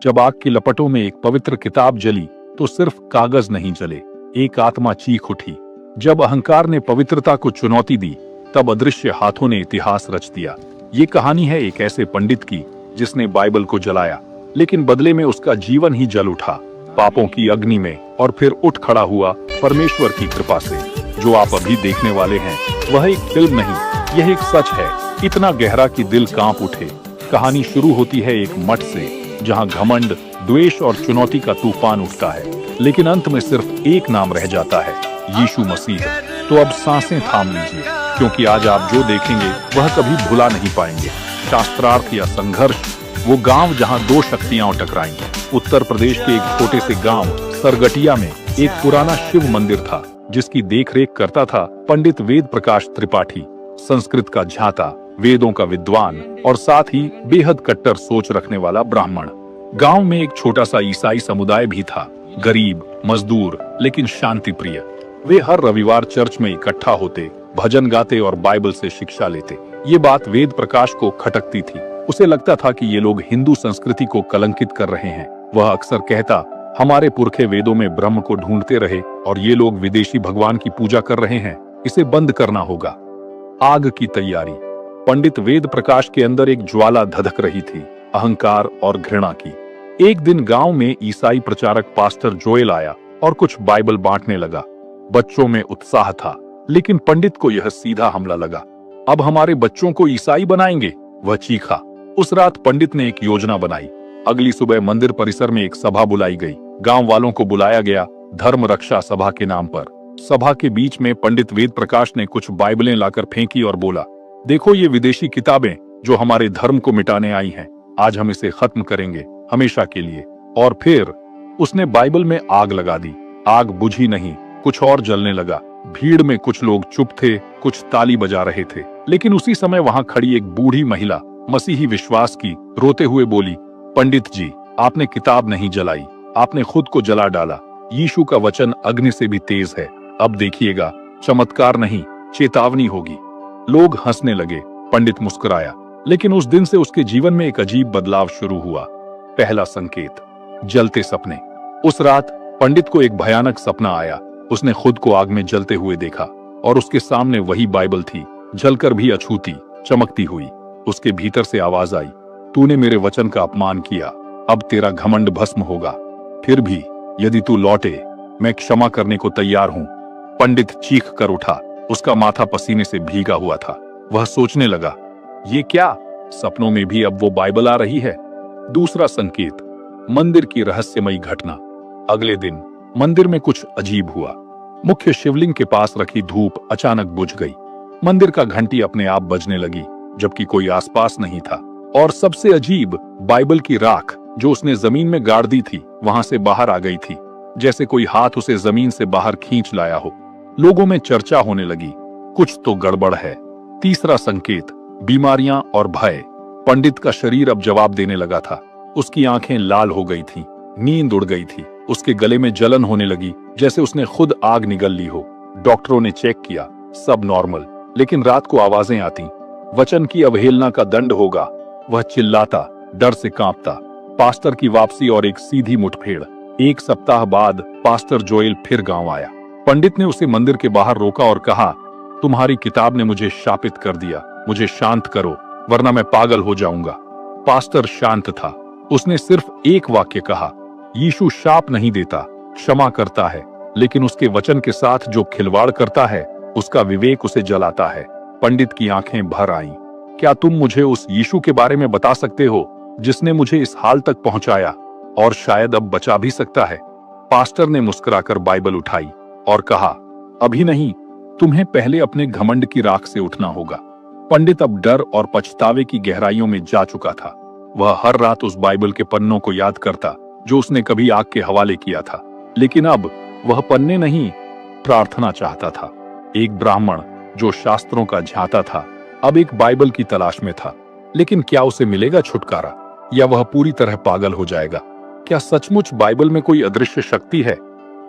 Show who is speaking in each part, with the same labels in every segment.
Speaker 1: जब आग की लपटों में एक पवित्र किताब जली तो सिर्फ कागज नहीं जले, एक आत्मा चीख उठी। जब अहंकार ने पवित्रता को चुनौती दी तब अदृश्य हाथों ने इतिहास रच दिया। ये कहानी है एक ऐसे पंडित की जिसने बाइबल को जलाया, लेकिन बदले में उसका जीवन ही जल उठा पापों की अग्नि में, और फिर उठ खड़ा हुआ परमेश्वर की कृपा से। जो आप अभी देखने वाले हैं वह एक फिल्म नहीं, यह एक सच है, इतना गहरा कि दिल कांप उठे। कहानी शुरू होती है एक मठ से जहां घमंड, द्वेष और चुनौती का तूफान उठता है, लेकिन अंत में सिर्फ एक नाम रह जाता है, यीशु मसीह। तो अब सांसें थाम लीजिए, क्योंकि आज आप जो देखेंगे वह कभी भुला नहीं पाएंगे। शास्त्रार्थ या संघर्ष, वो गांव जहां दो शक्तियां टकराई। उत्तर प्रदेश के एक छोटे से गांव सरगटिया में एक पुराना शिव मंदिर था, जिसकी देखरेख करता था पंडित वेद प्रकाश त्रिपाठी, संस्कृत का झाता, वेदों का विद्वान और साथ ही बेहद कट्टर सोच रखने वाला ब्राह्मण। गांव में एक छोटा सा ईसाई समुदाय भी था, गरीब, मजदूर, लेकिन शांति प्रिय। वे हर रविवार चर्च में इकट्ठा होते, भजन गाते और बाइबल से शिक्षा लेते। ये बात वेद प्रकाश को खटकती थी। उसे लगता था कि ये लोग हिंदू संस्कृति को कलंकित कर रहे हैं। वह अक्सर कहता, हमारे पुरखे वेदों में ब्रह्म को ढूंढते रहे और ये लोग विदेशी भगवान की पूजा कर रहे हैं, इसे बंद करना होगा। आग की तैयारी। पंडित वेद प्रकाश के अंदर एक ज्वाला धधक रही थी, अहंकार और घृणा की। एक दिन गांव में ईसाई प्रचारक पास्टर जोएल आया और कुछ बाइबल बांटने लगा। बच्चों में उत्साह था, लेकिन पंडित को यह सीधा हमला लगा। अब हमारे बच्चों को ईसाई बनाएंगे, वह चीखा। उस रात पंडित ने एक योजना बनाई। अगली सुबह मंदिर परिसर में एक सभा बुलाई गई। गांव वालों को बुलाया गया, धर्म रक्षा सभा के नाम पर। सभा के बीच में पंडित वेद प्रकाश ने कुछ बाइबलें लाकर फेंकी और बोला, देखो ये विदेशी किताबें जो हमारे धर्म को मिटाने आई हैं, आज हम इसे खत्म करेंगे, हमेशा के लिए। और फिर उसने बाइबल में आग लगा दी। आग बुझी नहीं, कुछ और जलने लगा। भीड़ में कुछ लोग चुप थे, कुछ ताली बजा रहे थे, लेकिन उसी समय वहां खड़ी एक बूढ़ी महिला, मसीही विश्वास की, रोते हुए बोली, पंडित जी, आपने किताब नहीं जलाई, आपने खुद को जला डाला। यीशु का वचन अग्नि से भी तेज है, अब देखिएगा, चमत्कार नहीं, चेतावनी होगी। लोग हंसने लगे। पंडित मुस्कुराया, लेकिन उस दिन से उसके जीवन में एक अजीब बदलाव शुरू हुआ। पहला संकेत, जलते सपने। उस रात पंडित को एक भयानक सपना आया। उसने खुद को आग में जलते हुए देखा और उसके सामने वही बाइबल थी, जलकर भी अछूती, चमकती हुई। उसके भीतर से आवाज आई, तूने मेरे वचन का अपमान किया, अब तेरा घमंड भस्म होगा। फिर भी यदि तू लौटे, मैं क्षमा करने को तैयार हूं। पंडित चीख कर उठा। उसका माथा पसीने से भीगा हुआ था। वह सोचने लगा, ये क्या, सपनों में भी अब वो बाइबल आ रही है। दूसरा संकेत, मंदिर की रहस्यमयी घटना। अगले दिन मंदिर में कुछ अजीब हुआ। मुख्य शिवलिंग के पास रखी धूप अचानक बुझ गई। मंदिर का घंटी अपने आप बजने लगी, जबकि कोई आसपास नहीं था। और सबसे अजीब, बाइबल की राख जो उसने जमीन में गाड़ दी थी, वहां से बाहर आ गई थी, जैसे कोई हाथ उसे जमीन से बाहर खींच लाया हो। लोगों में चर्चा होने लगी, कुछ तो गड़बड़ है। तीसरा संकेत, बीमारियां और भय। पंडित का शरीर अब जवाब देने लगा था। उसकी आंखें लाल हो गई थीं, नींद उड़ गई थी, उसके गले में जलन होने लगी, जैसे उसने खुद आग निगल ली हो। डॉक्टरों ने चेक किया, सब नॉर्मल, लेकिन रात को आवाजें आती, वचन की अवहेलना का दंड होगा। वह चिल्लाता, डर से कांपता। पास्टर की वापसी और एक सीधी मुठभेड़। एक सप्ताह बाद पास्टर जोएल फिर गांव आया। पंडित ने उसे मंदिर के बाहर रोका और कहा, तुम्हारी किताब ने मुझे शापित कर दिया, मुझे शांत करो, वरना मैं पागल हो जाऊंगा। पास्टर शांत था। उसने सिर्फ एक वाक्य कहा, यीशु शाप नहीं देता, क्षमा करता है, लेकिन उसके वचन के साथ जो खिलवाड़ करता है, उसका विवेक उसे जलाता है। पंडित की आंखें भर आईं। क्या तुम मुझे उस यीशु के बारे में बता सकते हो जिसने मुझे इस हाल तक पहुंचाया और शायद अब बचा भी सकता है? पास्टर ने मुस्कुराकर बाइबल उठाई और कहा, अभी नहीं, तुम्हें पहले अपने घमंड की राख से उठना होगा। पंडित अब डर और पछतावे की गहराइयों में जा चुका था। वह हर रात उस बाइबल के पन्नों को याद करता जो उसने कभी आग के हवाले किया था, लेकिन अब वह पन्ने नहीं, प्रार्थना चाहता था। एक ब्राह्मण जो शास्त्रों का झांता था, अब एक बाइबल की तलाश में था। लेकिन क्या उसे मिलेगा छुटकारा, या वह पूरी तरह पागल हो जाएगा? क्या सचमुच बाइबल में कोई अदृश्य शक्ति है?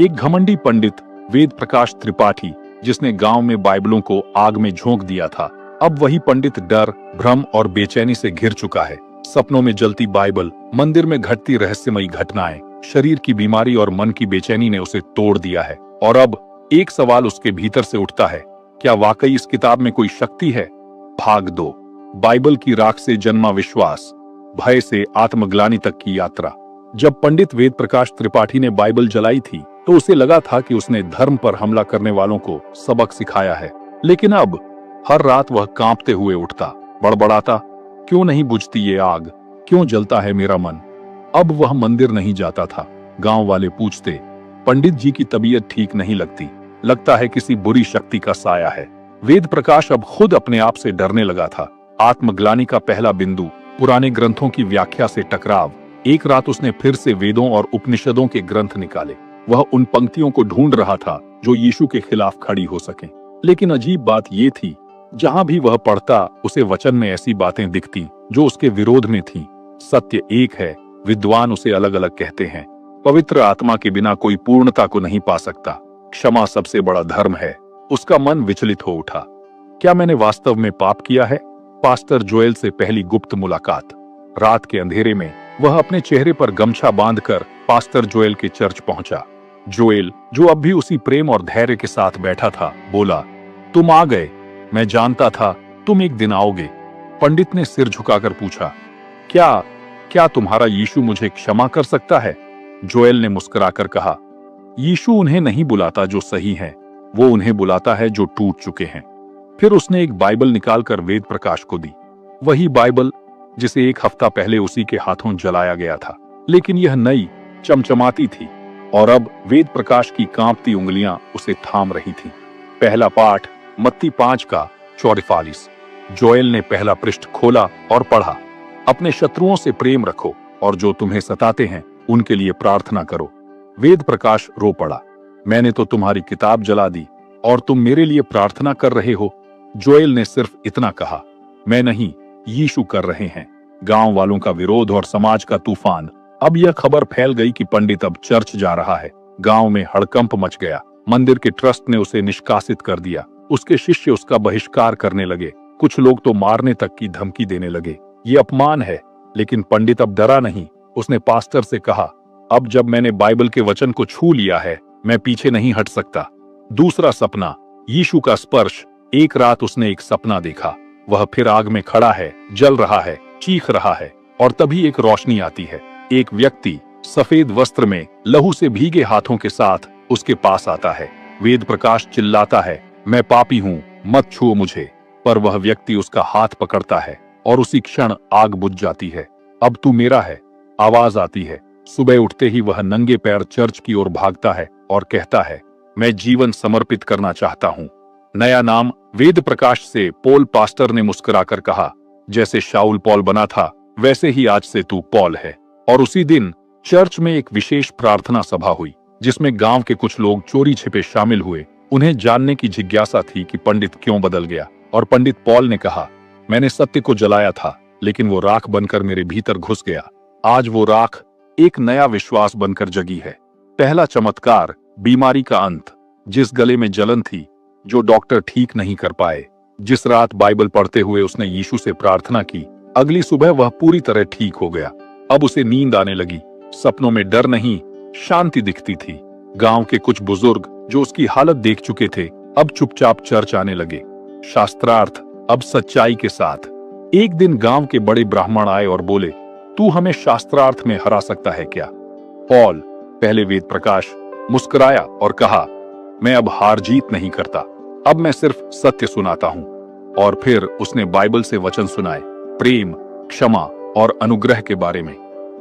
Speaker 1: एक घमंडी पंडित वेद प्रकाश त्रिपाठी, जिसने गांव में बाइबलों को आग में झोंक दिया था, अब वही पंडित डर, भ्रम और बेचैनी से घिर चुका है। सपनों में जलती बाइबल, मंदिर में घटती रहस्यमयी घटनाएं, शरीर की बीमारी और मन की बेचैनी ने उसे तोड़ दिया है। और अब एक सवाल उसके भीतर से उठता है, क्या वाकई इस किताब में कोई शक्ति है? भाग 2। बाइबल की राख से जन्मा विश्वास, भय से आत्मग्लानि तक की यात्रा। जब पंडित वेद प्रकाश त्रिपाठी ने बाइबल जलाई थी तो उसे लगा था कि उसने धर्म पर हमला करने वालों को सबक सिखाया है। लेकिन अब हर रात वह कांपते हुए उठता, बड़बड़ाता, क्यों नहीं बुझती ये आग, क्यों जलता है मेरा मन। अब वह मंदिर नहीं जाता था। गांव वाले पूछते, पंडित जी की तबीयत ठीक नहीं लगती, लगता है किसी बुरी शक्ति का साया है। वेद प्रकाश अब खुद अपने आप से डरने लगा था। आत्मग्लानि का पहला बिंदु, पुराने ग्रंथों की व्याख्या से टकराव। एक रात उसने फिर से वेदों और उपनिषदों के ग्रंथ निकाले। वह उन पंक्तियों को ढूंढ रहा था जो यीशु के खिलाफ खड़ी हो सकें। लेकिन अजीब बात ये थी, जहां भी वह पढ़ता उसे वचन में ऐसी बातें दिखती जो उसके विरोध में थीं। सत्य एक है, विद्वान उसे अलग अलग कहते हैं। पवित्र आत्मा के बिना कोई पूर्णता को नहीं पा सकता। क्षमा सबसे बड़ा धर्म है। उसका मन विचलित हो उठा। क्या मैंने वास्तव में पाप किया है? पास्टर जोएल से पहली गुप्त मुलाकात। रात के अंधेरे में वह अपने चेहरे पर गमछा बांधकर पास्टर जोएल के चर्च पहुंचा। जोएल, जो अब भी उसी प्रेम और धैर्य के साथ बैठा था, बोला, तुम आ गए। मैं जानता था तुम एक दिन आओगे। पंडित ने सिर झुकाकर पूछा, क्या तुम्हारा यीशु मुझे क्षमा कर सकता है? जोएल ने मुस्कुराकर कहा, यीशु उन्हें नहीं बुलाता जो सही हैं, वो उन्हें बुलाता है जो टूट चुके हैं। फिर उसने एक बाइबल निकालकर वेद प्रकाश को दी। वही बाइबल जिसे एक हफ्ता पहले उसी के हाथों जलाया गया था। लेकिन यह नई, चमचमाती थी और अब वेद प्रकाश की कांपती उंगलियां उसे थाम रही थीं। पहला पाठ, मत्ती 5 का 44। जोएल ने पहला पृष्ठ खोला और पढ़ा, अपने शत्रुओं से प्रेम रखो और जो तुम्हें सताते हैं उनके लिए प्रार्थना करो। वेद प्रकाश रो पड़ा, मैंने तो तुम्हारी किताब जला दी और तुम मेरे लिए प्रार्थना कर रहे हो। जोएल ने सिर्फ इतना कहा, मैं नहीं, यीशु कर रहे हैं। गांव वालों का विरोध और समाज का तूफान। अब यह खबर फैल गई कि पंडित अब चर्च जा रहा है। गांव में हड़कंप मच गया। मंदिर के ट्रस्ट ने उसे निष्कासित कर दिया। उसके शिष्य उसका बहिष्कार करने लगे। कुछ लोग तो मारने तक की धमकी देने लगे। ये अपमान है। लेकिन पंडित अब डरा नहीं। उसने पास्टर से कहा, अब जब मैंने बाइबल के वचन को छू लिया है, मैं पीछे नहीं हट सकता। दूसरा सपना, यीशु का स्पर्श। एक रात उसने एक सपना देखा। वह फिर आग में खड़ा है, जल रहा है, चीख रहा है और तभी एक रोशनी आती है। एक व्यक्ति सफेद वस्त्र में लहू से भीगे हाथों के साथ उसके पास आता है। वेद प्रकाश चिल्लाता है, मैं पापी हूँ, मत छुओ मुझे। पर वह व्यक्ति उसका हाथ पकड़ता है और उसी क्षण आग बुझ जाती है। अब तू मेरा है, आवाज आती है। सुबह उठते ही वह नंगे पैर चर्च की ओर भागता है और कहता है, मैं जीवन समर्पित करना चाहता हूँ। नया नाम वेद प्रकाश से पॉल। पास्टर ने मुस्कुराकर कहा, जैसे शाऊल पॉल बना था वैसे ही आज से तू पॉल है। और उसी दिन चर्च में एक विशेष प्रार्थना सभा हुई जिसमें गांव के कुछ लोग चोरी छिपे शामिल हुए। उन्हें जानने की जिज्ञासा थी कि पंडित क्यों बदल गया। और पंडित पॉल ने कहा, मैंने सत्य को जलाया था लेकिन वो राख बनकर मेरे भीतर घुस गया। आज वो राख एक नया विश्वास बनकर जगी है। पहला चमत्कार, बीमारी का अंत। जिस गले में जलन थी जो डॉक्टर ठीक नहीं कर पाए, जिस रात बाइबल पढ़ते हुए उसने यीशु से प्रार्थना की, अगली सुबह वह पूरी तरह ठीक हो गया। अब उसे नींद आने लगी। सपनों में डर नहीं, शांति दिखती थी। गांव के कुछ बुजुर्ग जो उसकी हालत देख चुके थे अब चुपचाप चर्च आने लगे। शास्त्रार्थ अब सच्चाई के साथ। एक दिन गांव के बड़े ब्राह्मण आए और बोले, तू हमें शास्त्रार्थ में हरा सकता है क्या? पॉल, पहले वेद प्रकाश, मुस्कुराया और कहा, मैं अब हार जीत नहीं करता, अब मैं सिर्फ सत्य सुनाता हूं। और फिर उसने बाइबल से वचन सुनाए, प्रेम, क्षमा और अनुग्रह के बारे में।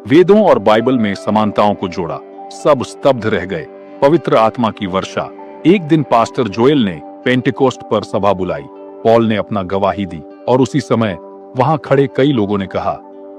Speaker 1: वेदों और बाइबल में समानताओं को जोड़ा। सब स्तब्ध रह गए। पवित्र आत्मा की वर्षा। एक दिन पास्टर जोएल ने पेंटेकोस्ट पर सभा बुलाई। पॉल ने अपना गवाही दी और उसी समय वहां खड़े कई लोगों ने कहा,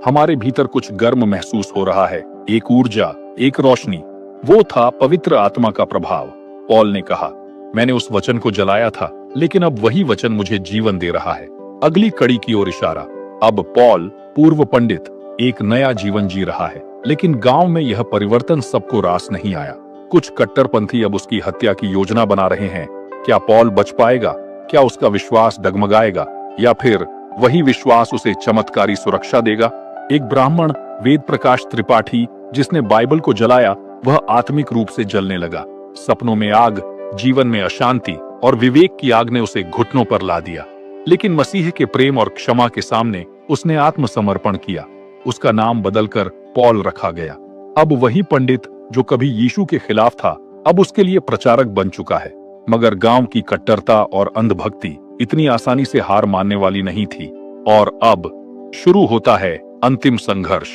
Speaker 1: हमारे भीतर कुछ गर्म महसूस हो रहा है, एक ऊर्जा, एक रोशनी। वो था पवित्र आत्मा का प्रभाव। पॉल ने कहा, मैंने उस वचन को जलाया था लेकिन अब वही वचन मुझे जीवन दे रहा है। अगली कड़ी की ओर इशारा। अब पॉल, पूर्व पंडित, एक नया जीवन जी रहा है। लेकिन गांव में यह परिवर्तन सबको रास नहीं आया। कुछ कट्टरपंथी अब उसकी हत्या की योजना बना रहे हैं। क्या पॉल बच पाएगा? क्या उसका विश्वास डगमगाएगा या फिर वही विश्वास उसे चमत्कारी सुरक्षा देगा? एक ब्राह्मण वेद प्रकाश त्रिपाठी जिसने बाइबल को जलाया, वह आत्मिक रूप से जलने लगा। सपनों में आग, जीवन में अशांति और विवेक की आग ने उसे घुटनों पर ला दिया। लेकिन मसीह के प्रेम और क्षमा के सामने उसने आत्मसमर्पण किया। उसका नाम बदलकर पॉल रखा गया। अब वही पंडित जो कभी यीशु के खिलाफ था, अब उसके लिए प्रचारक बन चुका है। मगर गांव की कट्टरता और अंधभक्ति इतनी आसानी से हार मानने वाली नहीं थी। और अब शुरू होता है अंतिम संघर्ष,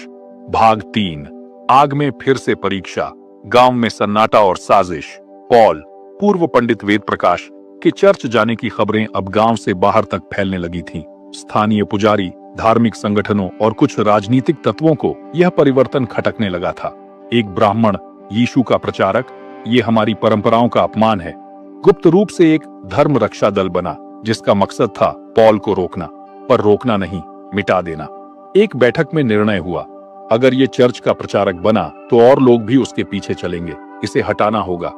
Speaker 1: भाग 3। आग में फिर से परीक्षा। गांव में सन्नाटा और साजिश। पॉल, पूर्व पंडित वेद प्रकाश के चर्च जाने की खबरें अब गांव से बाहर तक फैलने लगी थीं। स्थानीय पुजारी, धार्मिक संगठनों और कुछ राजनीतिक तत्वों को यह परिवर्तन खटकने लगा था। एक ब्राह्मण यीशु का प्रचारक, ये हमारी परंपराओं का अपमान है, गुप्त रूप से एक धर्म रक्षा दल बना, जिसका मकसद था पॉल को रोकना, पर रोकना नहीं, मिटा देना। एक बैठक में निर्णय हुआ, अगर ये चर्च का प्रचारक बना तो और लोग भी उसके पीछे चलेंगे, इसे हटाना होगा।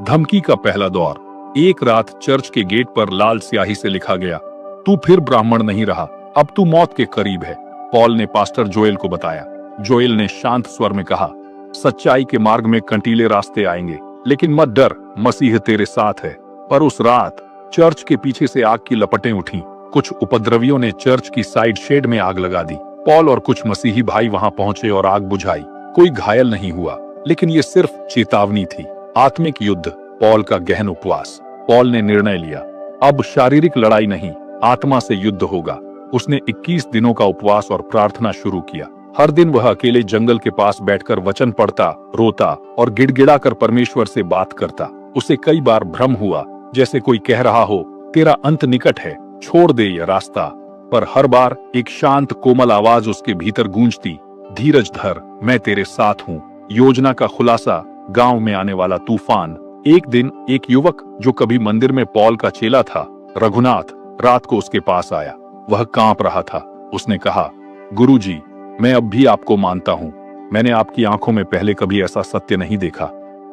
Speaker 1: धमकी का पहला दौर। एक रात चर्च के गेट पर लाल स्याही से लिखा गया, तू फिर ब्राह्मण नहीं रहा, अब तू मौत के करीब है। पॉल ने पास्टर जोएल को बताया। जोएल ने शांत स्वर में कहा, सच्चाई के मार्ग में कंटीले रास्ते आएंगे, लेकिन मत डर, मसीह तेरे साथ है। पर उस रात चर्च के पीछे से आग की लपटें उठीं। कुछ उपद्रवियों ने चर्च की साइड शेड में आग लगा दी। पॉल और कुछ मसीही भाई वहां पहुंचे और आग बुझाई। कोई घायल नहीं हुआ, लेकिन ये सिर्फ चेतावनी थी। आत्मिक युद्ध, पॉल का गहन उपवास। पॉल ने निर्णय लिया, अब शारीरिक लड़ाई नहीं, आत्मा से युद्ध होगा। उसने 21 दिनों का उपवास और प्रार्थना शुरू किया। हर दिन वह अकेले जंगल के पास बैठकर वचन पढ़ता, रोता और गिड़गिड़ाकर परमेश्वर से बात करता। उसे कई बार भ्रम हुआ, जैसे कोई कह रहा हो, तेरा अंत निकट है, छोड़ दे यह रास्ता। पर हर बार एक शांत कोमल आवाज उसके भीतर गूंजती, धीरज धर, मैं तेरे साथ हूँ। योजना का खुलासा, गांव में आने वाला तूफान। एक दिन एक युवक जो कभी मंदिर में पॉल का चेला था, रघुनाथ, रात को उसके पास आया। वह कांप रहा था। उसने कहा, गुरुजी, मैं अब भी आपको मानता हूँ। मैंने आपकी आंखों में पहले कभी ऐसा सत्य नहीं देखा,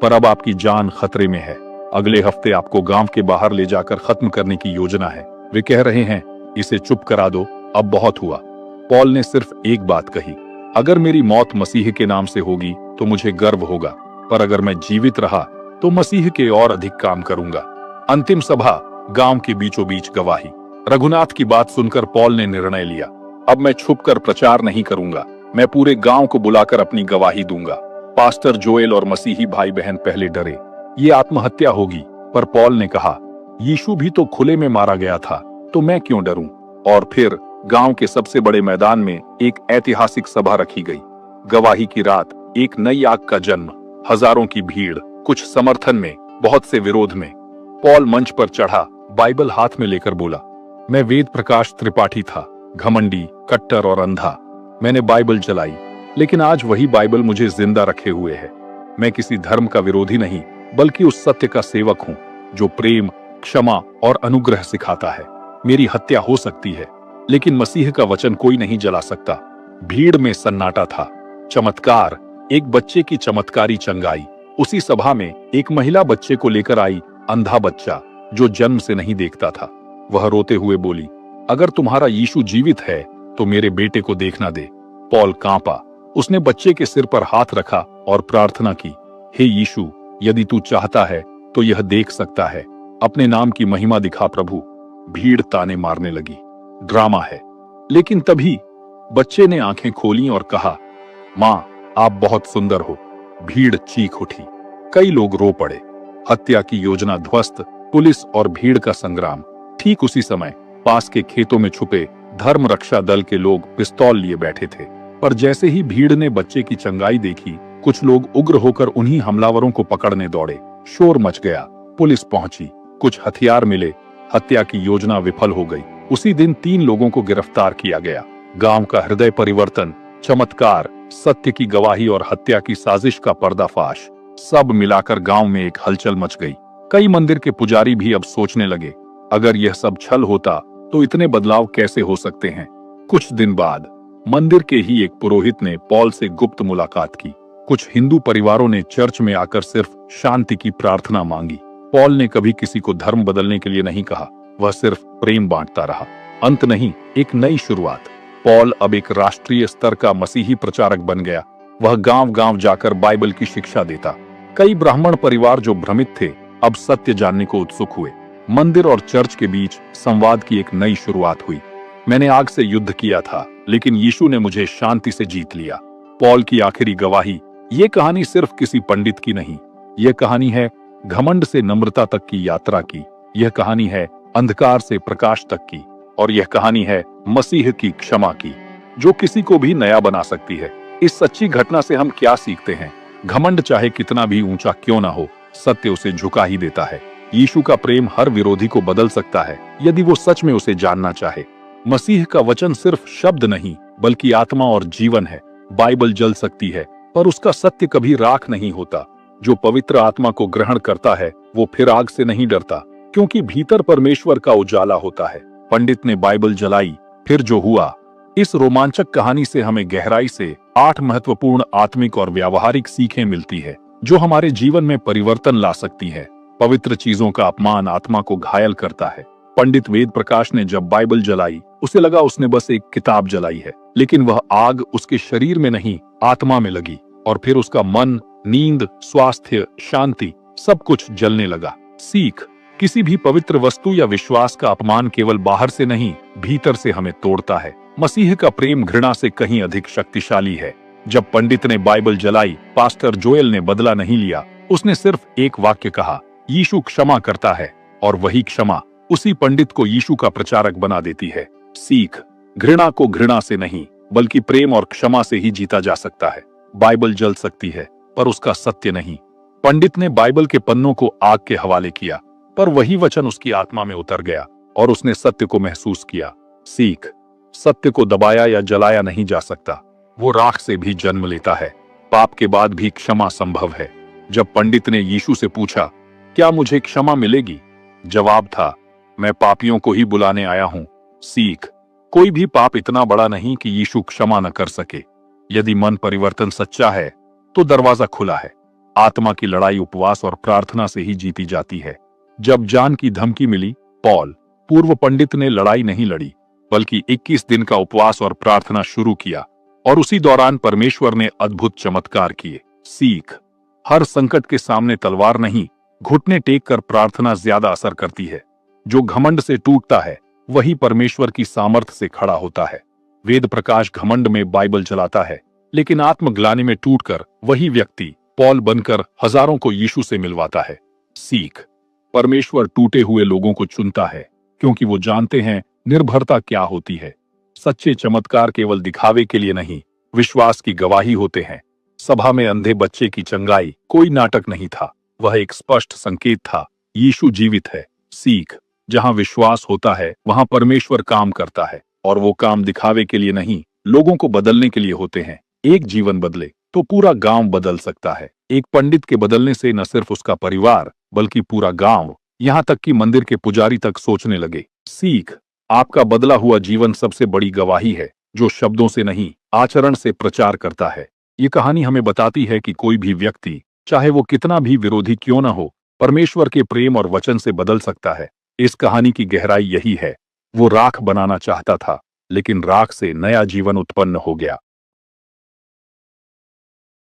Speaker 1: पर अब आपकी जान खतरे में है। अगले हफ्ते आपको गांव के बाहर ले जाकर खत्म करने की योजना है। वे कह रहे हैं, इसे चुप करा दो, अब बहुत हुआ। पॉल ने सिर्फ एक बात कही, अगर मेरी मौत मसीह के नाम से होगी तो मुझे गर्व होगा, पर अगर मैं जीवित रहा तो मसीह के और अधिक काम करूंगा। अंतिम सभा, गांव के बीचों बीच गवाही। रघुनाथ की बात सुनकर पॉल ने निर्णय लिया, अब मैं छुपकर प्रचार नहीं करूंगा, मैं पूरे गांव को बुलाकर अपनी गवाही दूंगा। पास्टर जोएल और मसीही भाई बहन पहले डरे, ये आत्महत्या होगी, पर पॉल ने कहा, यीशु भी तो खुले में मारा गया था, तो मैं क्यों डरूं। और फिर गांव के सबसे बड़े मैदान में एक ऐतिहासिक सभा रखी गई। गवाही की रात, एक नई आग का जन्म। हजारों की भीड़, कुछ समर्थन में, बहुत से विरोध में। पॉल मंच पर चढ़ा, बाइबल हाथ में लेकर बोला, मैं वेद प्रकाश त्रिपाठी था, घमंडी, कट्टर और अंधा। मैंने बाइबल जलाई, लेकिन आज वही बाइबल मुझे जिंदा रखे हुए है। मैं किसी धर्म का विरोधी नहीं, बल्कि उस सत्य का सेवक हूँ जो प्रेम, क्षमा और अनुग्रह सिखाता है। मेरी हत्या हो सकती है, लेकिन मसीह का वचन कोई नहीं जला सकता। भीड़ में सन्नाटा था। चमत्कार, एक बच्चे की चमत्कारी चंगाई। उसी सभा में एक महिला बच्चे को लेकर आई, अंधा बच्चा जो जन्म से नहीं देखता था। वह रोते हुए बोली, अगर तुम्हारा यीशु जीवित है तो मेरे बेटे को देखना दे। पॉल कांपा। उसने बच्चे के सिर पर हाथ रखा और प्रार्थना की, हे यीशु, यदि तू चाहता है तो यह देख सकता है। अपने नाम की महिमा दिखा प्रभु। भीड़ ताने मारने लगी। ड्रामा है। लेकिन तभी बच्चे ने आंखें खोली और कहा, माँ, आप बहुत सुंदर हो। भीड़ चीख उठी। कई लोग रो पड़े। हत्या की योजना ध्वस्त, पुलिस और भीड़ का संग्राम। ठीक उसी समय पास के खेतों में छुपे धर्म रक्षा दल के लोग पिस्तौल लिए बैठे थे। पर जैसे ही भीड़ ने बच्चे की चंगाई देखी, कुछ लोग उग्र होकर उन्हीं हमलावरों को पकड़ने दौड़े। शोर मच गया। पुलिस पहुंची। कुछ हथियार मिले। हत्या की योजना विफल हो गई। उसी दिन 3 लोगों को गिरफ्तार किया गया। गांव का हृदय परिवर्तन, चमत्कार, सत्य की गवाही और हत्या की साजिश का पर्दाफाश, सब मिलाकर गांव में एक हलचल मच गई। कई मंदिर के पुजारी भी अब सोचने लगे, अगर यह सब छल होता तो इतने बदलाव कैसे हो सकते हैं। कुछ दिन बाद मंदिर के ही एक पुरोहित ने पॉल से गुप्त मुलाकात की। कुछ हिंदू परिवारों ने चर्च में आकर सिर्फ शांति की प्रार्थना मांगी। पॉल ने कभी किसी को धर्म बदलने के लिए नहीं कहा, वह सिर्फ प्रेम बांटता रहा। अंत नहीं, एक नई शुरुआत। पॉल अब एक राष्ट्रीय स्तर का मसीही प्रचारक बन गया। वह गांव-गांव जाकर बाइबल की शिक्षा देता। कई ब्राह्मण परिवार जो भ्रमित थे, अब सत्य जानने को उत्सुक हुए। मंदिर और चर्च के बीच संवाद की एक नई शुरुआत हुई। मैंने आग से युद्ध किया था, लेकिन यीशु ने मुझे शांति से जीत लिया। पॉल की आखिरी गवाही। ये कहानी सिर्फ किसी पंडित की नहीं, यह कहानी है घमंड से नम्रता तक की यात्रा की। यह कहानी है अंधकार से प्रकाश तक की, और यह कहानी है मसीह की क्षमा की, जो किसी को भी नया बना सकती है। इस सच्ची घटना से हम क्या सीखते हैं? घमंड चाहे कितना भी ऊंचा क्यों ना हो, सत्य उसे झुका ही देता है। यीशु का प्रेम हर विरोधी को बदल सकता है, यदि वो सच में उसे जानना चाहे। मसीह का वचन सिर्फ शब्द नहीं, बल्कि आत्मा और जीवन है। बाइबल जल सकती है, पर उसका सत्य कभी राख नहीं होता। जो पवित्र आत्मा को ग्रहण करता है, वो फिर आग से नहीं डरता, क्योंकि भीतर परमेश्वर का उजाला होता है। पंडित ने बाइबल जलाई, फिर जो हुआ। इस रोमांचक कहानी से हमें गहराई से 8 महत्वपूर्ण आत्मिक और व्यावहारिक सीखें मिलती है, जो हमारे जीवन में परिवर्तन ला सकती है। पवित्र चीजों का अपमान आत्मा को घायल करता है। पंडित वेद प्रकाश ने जब बाइबल जलाई, उसे लगा उसने बस एक किताब जलाई है, लेकिन वह आग उसके शरीर में नहीं, आत्मा में लगी, और फिर उसका मन, नींद, स्वास्थ्य, शांति, सब कुछ जलने लगा। सीख। किसी भी पवित्र वस्तु या विश्वास का अपमान केवल बाहर से नहीं, भीतर से हमें तोड़ता है। मसीह का प्रेम घृणा से कहीं अधिक शक्तिशाली है। जब पंडित ने बाइबल जलाई, पास्टर जोएल ने बदला नहीं लिया। उसने सिर्फ एक वाक्य कहा, यीशु क्षमा करता है, और वही क्षमा उसी पंडित को यीशु का प्रचारक बना देती है। सीख। घृणा को घृणा से नहीं, बल्कि प्रेम और क्षमा से ही जीता जा सकता है। बाइबल जल सकती है, पर उसका सत्य नहीं। पंडित ने बाइबल के पन्नों को आग के हवाले किया, पर वही वचन उसकी आत्मा में उतर गया, और उसने सत्य को महसूस किया। सीख। सत्य को दबाया या जलाया नहीं जा सकता, वो राख से भी जन्म लेता है। पाप के बाद भी क्षमा संभव है। जब पंडित ने यीशु से पूछा, क्या मुझे क्षमा मिलेगी? जवाब था, मैं पापियों को ही बुलाने आया हूं। सीख। कोई भी पाप इतना बड़ा नहीं कि यीशु क्षमा न कर सके। यदि मन परिवर्तन सच्चा है, तो दरवाजा खुला है। आत्मा की लड़ाई उपवास और प्रार्थना से ही जीती जाती है। जब जान की धमकी मिली, पॉल, पूर्व पंडित ने लड़ाई नहीं लड़ी, बल्कि 21 दिन का उपवास और प्रार्थना शुरू किया, और उसी दौरान परमेश्वर ने अद्भुत चमत्कार किए। सीख। हर संकट के सामने तलवार नहीं, घुटने टेक कर प्रार्थना ज्यादा असर करती है। जो घमंड से टूटता है, वही परमेश्वर की सामर्थ से खड़ा होता है। वेद प्रकाश घमंड में बाइबल जलाता है, लेकिन आत्मग्लानि में टूटकर वही व्यक्ति पॉल बनकर हजारों को यीशु से मिलवाता है। सीख। परमेश्वर टूटे हुए लोगों को चुनता है, क्योंकि वो जानते हैं निर्भरता क्या होती है। सच्चे चमत्कार केवल दिखावे के लिए नहीं, विश्वास की गवाही होते हैं। सभा में अंधे बच्चे की चंगाई कोई नाटक नहीं था, वह एक स्पष्ट संकेत था, यीशु जीवित है। सीख। जहां विश्वास होता है, वहां परमेश्वर काम करता है, और वो काम दिखावे के लिए नहीं, लोगों को बदलने के लिए होते हैं। एक जीवन बदले तो पूरा गांव बदल सकता है। एक पंडित के बदलने से न सिर्फ उसका परिवार, बल्कि पूरा गांव, यहाँ तक कि मंदिर के पुजारी तक सोचने लगे। सीख। आपका बदला हुआ जीवन सबसे बड़ी गवाही है, जो शब्दों से नहीं, आचरण से प्रचार करता है। ये कहानी हमें बताती है कि कोई भी व्यक्ति, चाहे वो कितना भी विरोधी क्यों न हो, परमेश्वर के प्रेम और वचन से बदल सकता है। इस कहानी की गहराई यही है। वो राख बनाना चाहता था, लेकिन राख से नया जीवन उत्पन्न हो गया।